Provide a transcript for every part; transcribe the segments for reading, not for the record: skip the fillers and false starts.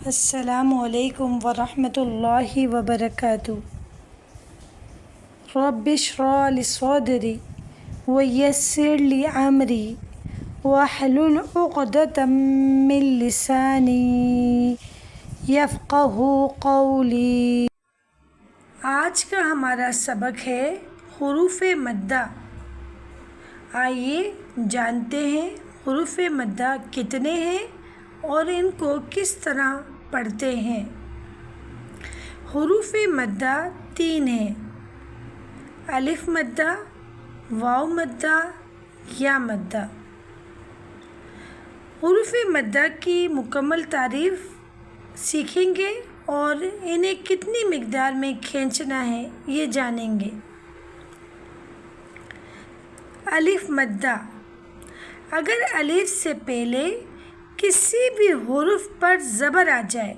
السلام علیکم ورحمۃ اللہ وبرکاتہ۔ رب اشرح لی صدری ویسر لی امری واحلل عقدۃ من لسانی یفقہوا قولی۔ آج کا ہمارا سبق ہے حروف مدہ۔ آئیے جانتے ہیں حروف مدہ کتنے ہیں اور ان کو کس طرح پڑھتے ہیں۔ حروف مدہ 3 ہیں: الف مدہ، واو مدہ، یا مدہ۔ حروف مدہ کی مکمل تعریف سیکھیں گے اور انہیں کتنی مقدار میں کھینچنا ہے یہ جانیں گے۔ الف مدہ، اگر الف سے پہلے کسی بھی حرف پر زبر آ جائے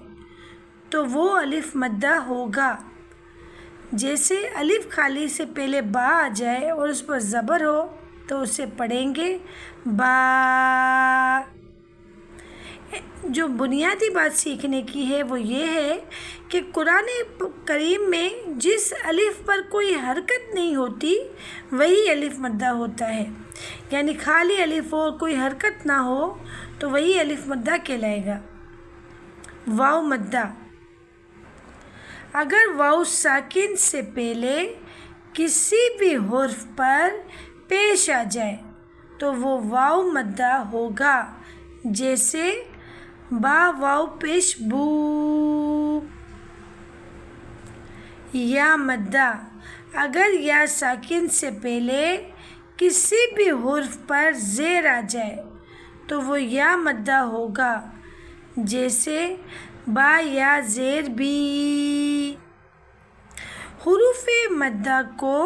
تو وہ الف مدہ ہوگا۔ جیسے الف خالی سے پہلے با آ جائے اور اس پر زبر ہو تو اسے پڑھیں گے با۔ جو بنیادی بات سیکھنے کی ہے وہ یہ ہے کہ قرآن کریم میں جس الف پر کوئی حرکت نہیں ہوتی وہی الف مدہ ہوتا ہے، یعنی خالی الف ہو کوئی حرکت نہ ہو تو وہی الف مدہ کہلائے گا۔ واو مدہ، اگر واو ساکن سے پہلے کسی بھی حرف پر پیش آ جائے تو وہ واو مدہ ہوگا، جیسے با واو پیش بو۔ یا مدہ، اگر یا ساکن سے پہلے کسی بھی حرف پر زیر آ جائے تو وہ یا مدہ ہوگا، جیسے با یا زیر بی۔ حروف مدہ کو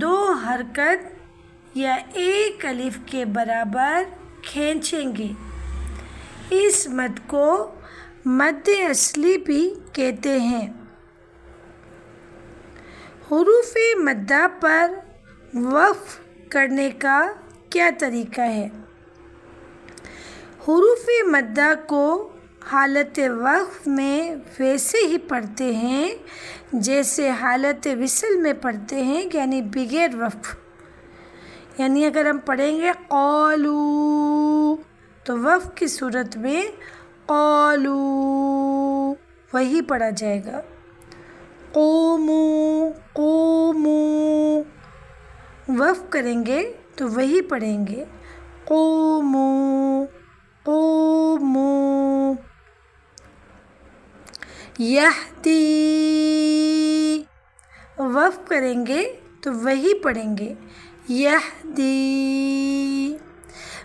2 حرکت یا 1 الف کے برابر کھینچیں گے۔ اس مد کو مد اصلی بھی کہتے ہیں۔ حروف مدہ پر وقف کرنے کا کیا طریقہ ہے؟ حروف مدہ کو حالت وقف میں ویسے ہی پڑھتے ہیں جیسے حالت وصل میں پڑھتے ہیں، یعنی بغیر وقف۔ یعنی اگر ہم پڑھیں گے قالو تو وقف کی صورت میں قالو وہی پڑھا جائے گا۔ قومو قومو، وقف کریں گے تو وہی پڑھیں گے قومو قومو۔ یہدی، وقف کریں گے تو وہی پڑھیں گے یہدی۔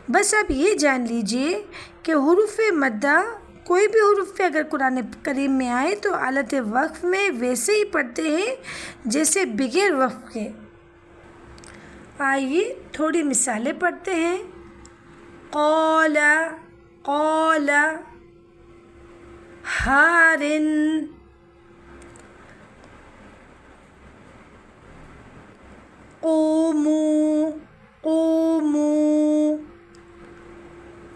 بس آپ یہ جان لیجئے کہ حروف مدہ کوئی بھی حرف پہ اگر قرآن کریم میں آئے تو حالت وقف میں ویسے ہی پڑھتے ہیں جیسے بغیر وقف کے۔ آئیے تھوڑی مثالیں پڑھتے ہیں۔ قال قال، ہارن، قوموا قوموا،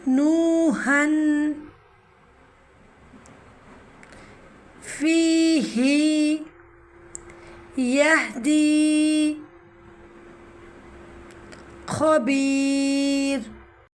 نوحا، فیہ، یہدی، خبیر۔